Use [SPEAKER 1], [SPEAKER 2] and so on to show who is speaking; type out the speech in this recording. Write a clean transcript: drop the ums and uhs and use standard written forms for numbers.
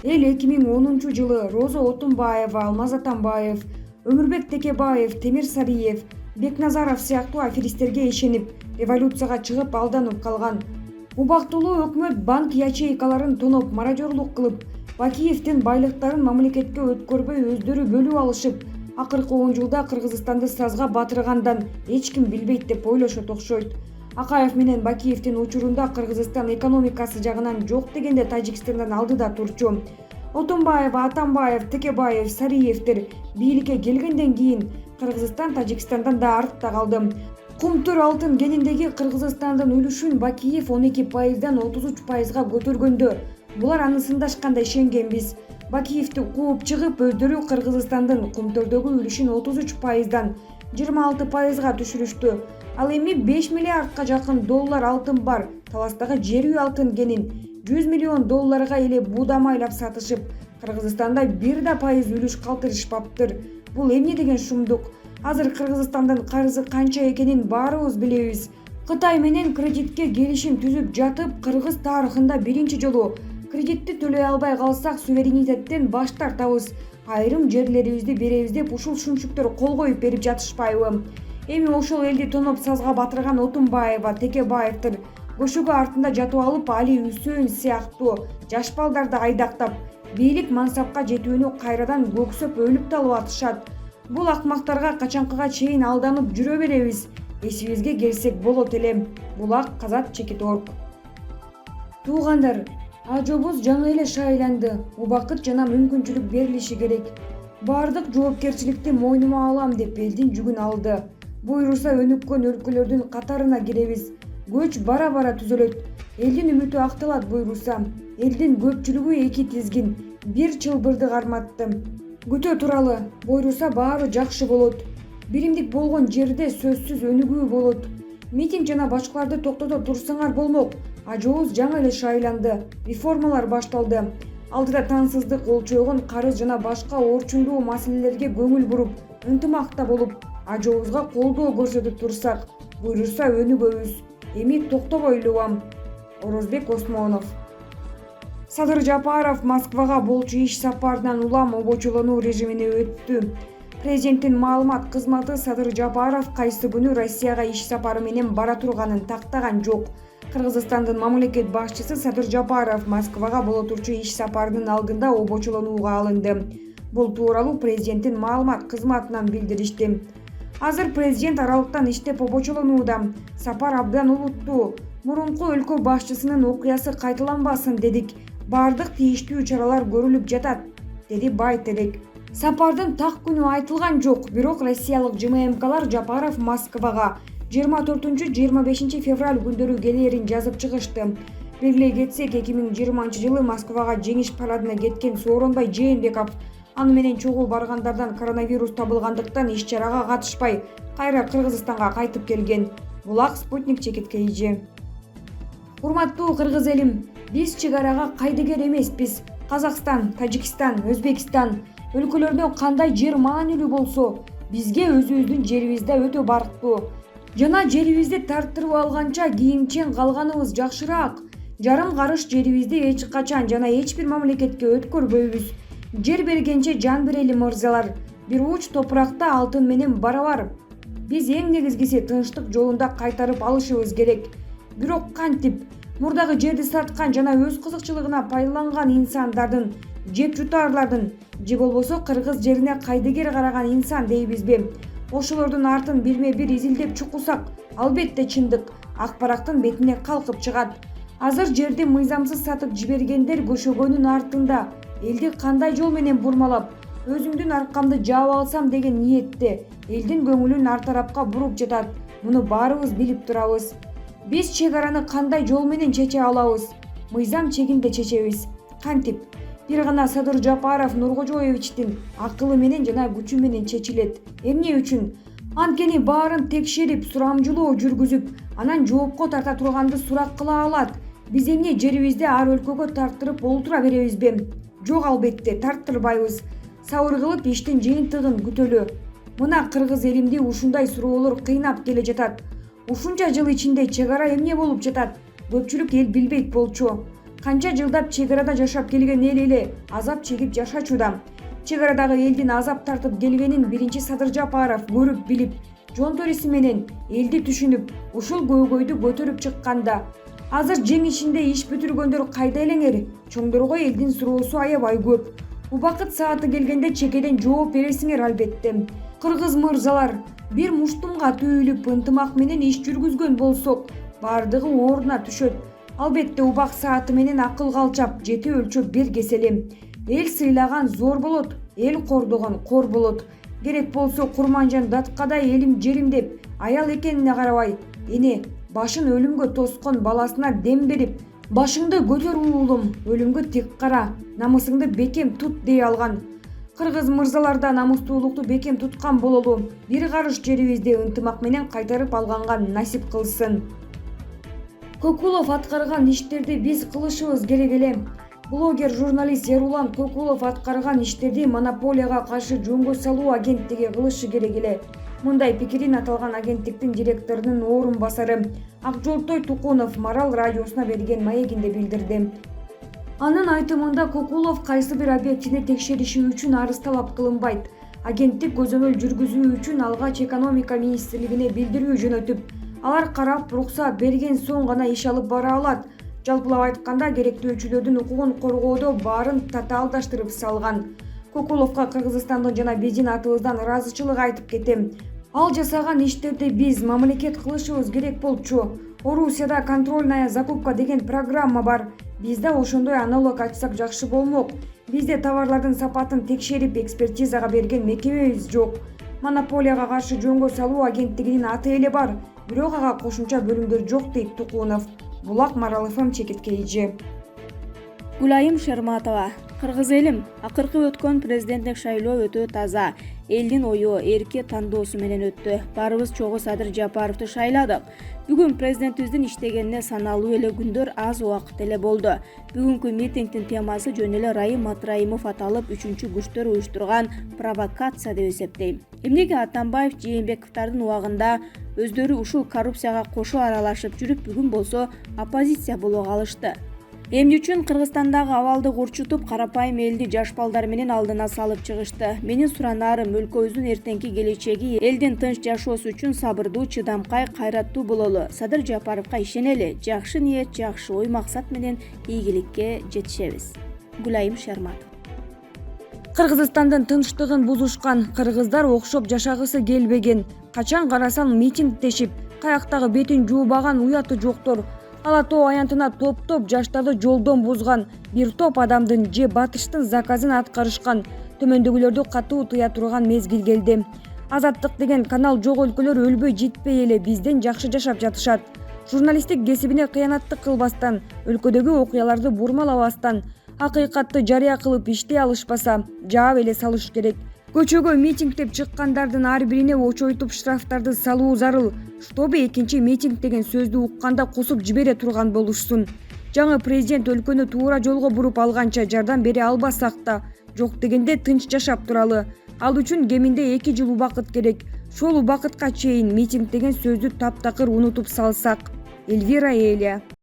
[SPEAKER 1] Эл 2010-жылы Роза Отунбаева, Алмаз Атамбаев, Өмүрбек Текебаев, Темир Сариев, Бекназаров сыяктуу аферисттерге ишенип, революцияга чыгып алданып калган. Убактылуу өкмөт банк ячейкаларын тоноп, мародёрлук кылып, Бакиевдин байлыктарын мамлекетке өткөрбөй өздөрү бөлүп алышып, акыркы 10 жылда Кыргызстанды сазга батыргандан эч ким билбейт деп ойлошот окшойт. Акаев менен Бакиевдин учурунда Кыргызстан экономикасы жагынан жок дегенде Тажикстандан алдыда турчу. Отунбаева, Атамбаев, Текебаев, Сариевдер бийликке келгенден кийин Кыргызстан Тажикстандан да артта калды. Кумтур алтын кениндеги Кыргызстандын үлүшүн Бакиев 12%дан 33%га көтөргөндө булар аны сындашканда ишенгенбиз. Бакиевди кууп чыгып, өздөрү Кыргызстандын кумтөрдөгү үлүшүн 33%дан 26%га түшүрүштү. Ал эми 5 миллиардка жакын доллар алтын бар. Таластагы жер үй алтын кенин 100 миллион долларга эле буудамайлап сатышып, Кыргызстанда 1% үлүш калтырышпаптыр. Бул эмне деген шумдук? Азыр Кыргызстандын карызы канча экенин баарыбыз билебиз. Кытай менен кредитке келишим түзүп жатып, Кыргыз тарыхында биринчи жолу кредитти төлөй албай калсак суверенитеттен баш тартабыз, айрым жерлерибизди беребиз деп ушул шүнчүктөр кол коюп берип жатышпайбы? Эми ошол элди тоноп сазга батырган Отунбаева, Текебаевдер көшөгө артында жатып алып, Али Үсөйүн сыяктуу жаш балдарды айдактап, бийлик мансапка жетүүнү кайрадан көксөп өлүп талып атышат. Бул акмактарга качанкыга чейин алданып жүрө беребиз? Эсибизге келсек болот эле. Булак Казат Чекиторг. Туугандар, ажобуз жаңы эле шайланды. Убакыт жана мүмкүнчүлүк берилиши керек. Бардык жоопкерчиликти мойнума алам деп элдин жүгүн алды. Буйруса өнүккөн өлкөлөрдүн катарына киребиз. Көч бара-бара түзөлөт. Элдин үмүтү акталат буйруса. Элдин көпчүлүгү эки тизгин, бир чылбырды карматты. Күтө туралы, буйруса баары жакшы болот. Биримдик болгон жерде сөзсүз өнүгүү болот. Митинг жана башкаларды токтото турсаңар болмок. Ажобуз жаңы эле шайланды. Реформалар башталды. Алдыда таңсыздык олчойгон карыз жана башка орчундуу маселелерге көңүл буруп, ынтымакта болуп, ажобузга колдоо көрсөтүп турсак, буйруса өнүгөбүз. Эми токтобойлубам. Орозбек Осмонов. Садыр Жапаров Москвага болчу иш сапарынан улам обочолонуу режимине өттү. Президенттин маалымат кызматы Садыр Жапаров кайсы күнү Россияга иш сапары менен бара турганын тактаган жок. Кыргызстандын мамлекет башчысы Садыр Жапаров Москвага боло турчу иш сапарынын алдында обочолонууга алынды. Бул тууралуу президенттин маалымат кызматынан билдиришти. Азыр президент аралыктан иштеп обочолонууда. Сапар абдан олуттуу. Мурунку өлкө башчысынын окуясы кайталанбасын дедик. Бардык тийиштүү чаралар көрүлүп жатат, деди Байтерек. Сапардын так күнү айтылган жок, бирок россиялык ЖММКлар Жапаров Москвага 24-25 февраль күндөрү келерин жазып чыгышты. Белгилей кетсек, 2020 жылы Москвага жеңиш парадына кеткен Сооронбай Жээнбеков аны менен чогуу баргандардан коронавирус табылгандыктан иш-чарага катышпай, кайра Кыргызстанга кайтып келген. Булак Спутник Чекиткейжи. Урматтуу кыргыз элим, биз чек арага кайдыгер эмеспиз. Казакстан, Тажикстан, Өзбекстан өлкөлөрүнө кандай жер маанилүү болсо, бизге өзүбүздүн жерибиз да өтө барктуу. Жана жерибизди тарттырып алганча кийинчен калганыбыз жакшыраак. Жарым карыш жерибизди эч качан жана эч бир мамлекетке өткөрбөйбүз. Жер бергенче жан берели мырзалар. Бир уч топуракта алтын менен барабар. Биз эң негизгиси тынчтык жолунда кайтарып алышыбыз керек. Бирок кантип мурдагы жерди саткан жана өз кызыкчылыгына пайдаланган инсандардын, жеп жутаарлардын, же болбосо кыргыз жерине кайдыгер караган инсан дейбизби? Ошолордун артын бирме-бир изилдеп чукусак, албетте чындык акпараттын бетине калкып чыгат. Азыр жерди мыйзамсыз сатып жибергендер көшөгөнүн артында. Элди кандай жол менен бурмалап, өзүмдүн аркамды жаап алсам деген ниетте элдин көңүлүн ар тарапка буруп жатат. Муну баарыбыз билип турабыз. Биз чек араны кандай жол менен чече алабыз? Мыйзам чегинде чечебиз. Кантип? Бир гана Садыр Жапаров Нуркожоевичтин акылы менен жана күчү менен чечилет. Эмне үчүн? Анткени баарын текшерип, сурамжылоо жүргүзүп, анан жоопко тарта турганды сурак кыла алат. Биз эмне жерибизди ар өлкөгө тарттырып олтура беребизби? Жок, албетте тарттырбайбыз. Сабыр кылып иштин жыйынтыгын күтөлү. Мына кыргыз элимди ушундай суроолор кыйнап келе жатат. Ушунча жыл ичинде чек ара эмне болуп жатат? көпчүлүк эл билбейт болчу. Канча жылдап чек арада жашап келген эл эле азап чегип жашачууда. Чек арадагы элдин азап тартып келгенин биринчи Садыр Жапаров көрүп билип, жон төреси менен элди түшүнүп, ушул көйгөйдү көтөрүп чыкканда, азыр жеңишинде иш бүтүргөндөр кайда элеңер? Чоңдорго элдин суроосу аябай көп. Убакыт сааты келгенде чекеден жооп бересиңер албетте. Кыргыз мырзалар, бир муштумга түйүлүп ынтымак менен иш жүргүзгөн болсок, бардыгы ордуна түшөт. Албетте убак сааты менен акыл калчап, жети өлчөп бир кеселем. Эл сыйлаган зор болот, эл кордогон кор болот. Керек болсо Курманжан Даткадай элим жерим деп, аял экенине карабай, эне башын өлүмгө тоскон баласына дем берип, башыңды көтөр уулум, өлүмгө тик кара, намысыңды бекем тут дей алган. Кыргыз мырзалар да намустуулукту бекем туткан бололу. Бир карыш жерибизди ынтымак менен кайтарып алганга насип кылсын. Көкулов аткарган иштерди биз кылышыбыз керек эле. Блогер, журналист Ярулан Көкулов аткарган иштерди монополияга каршы жөнгө салуу агенттиги кылышы керек эле. Мындай пикирин аталган агенттиктин директорунун орун басары Акжолтой Тукунов Марал радиосуна берген маегинде билдирди. Анын айтымында Көкулов кайсы бир объектини текшериши үчүн арыз талап кылынбайт. Агенттик көзөмөл жүргүзүү үчүн алгач экономика министрлигине билдирүү жөнөтүп, алар карап уруксат берген соң гана иш алып бара алат. Жалпылап айтканда, керектөөчүлөрдүн укугун коргоодо баарын татаалдаштырып салган. Көкуловго Кыргызстандын жана биздин атыбыздан ыраазычылык айтып кетем. Ал жасаган иштерди биз мамлекет кылышыбыз керек болчу. Орусияда контрольная закупка деген программа бар. Бизде ошондой аналог ачсак жакшы болмок. Бизде товарлардын сапатын текшерип экспертизага берген мекемебиз жок. Монополияга каршы жөнгө салуу агенттигинин аты эле бар, бирок ага кошумча бөлүмдөр жок дейт Тукунов. Булак, Марал ФМ, Чекиткейжи.
[SPEAKER 2] Гүлайым Шерматова. Кыргыз элим, акыркы өткөн президенттик шайлоо өтө таза. Элдин ою эрки тандоосу менен өттү. Баарыбыз чогуу Садыр Жапаровду шайладык. Бүгүн президентибиздин иштегенине саналуу эле күндөр аз убакыт эле болду. Бүгүнкү митингдин темасы жөн эле Райым Матраимов аталып, үчүнчү күчтөр уюштурган провокация деп эсептейм. Эмнеге Атамбаев, Жээнбековдун убагында өздөрү ушул коррупцияга кошо аралашып жүрүп, бүгүн болсо оппозиция боло калышты? Эмне үчүн Кыргызстандагы абалды курчутуп, карапайым элди жаш балдар менен алдына салып чыгышты? Менин суранарым, өлкөбүздүн эртеңки келечеги, элдин тынч жашоосу үчүн сабырдуу, чыдамкай, кайраттуу бололу. Садыр Жапаровго ишенели. Жакшы ниет, жакшы ой максат менен ийгиликке жетишебиз. Гүлайым Шерматова.
[SPEAKER 1] Кыргызстандын тынчтыгын бузушкан, кыргыздар окшоп жашагысы келбеген, качан карасаң митингдешип, каяктагы бетин жуубаган уяты жоктор, Ала Тоо аянтына топ-топ жаштарды жолдон бузган, бир топ адамдын же батыштын заказын аткарышкан, төмөндөгүлөрдү катуу тыя турган мезгил келди. Азаттык деген канал жок өлкөлөр өлбөй жетпей эле бизден жакшы жашап жатышат. Журналисттик кесибине кыянаттык кылбастан, өлкөдөгү окуяларды бурмалабастан, акыйкатты жарыя кылып иштей алышпаса, жаап эле салыш керек. Көчөгө митингдеп чыккандардын ар бирине очойтуп штрафтарды салуу зарыл, чтобы экинчи митинг деген сөздү укканда кусуп жибере турган болушсун. Жаңы президент өлкөнү туура жолго буруп алганча жардам бере албасак да, жок дегенде тынч жашап туралы. Ал үчүн кеминде 2 жыл убакыт керек. Шол убакытка чейин митинг деген сөздү таптакыр унутуп салсак. Эльвира Эля.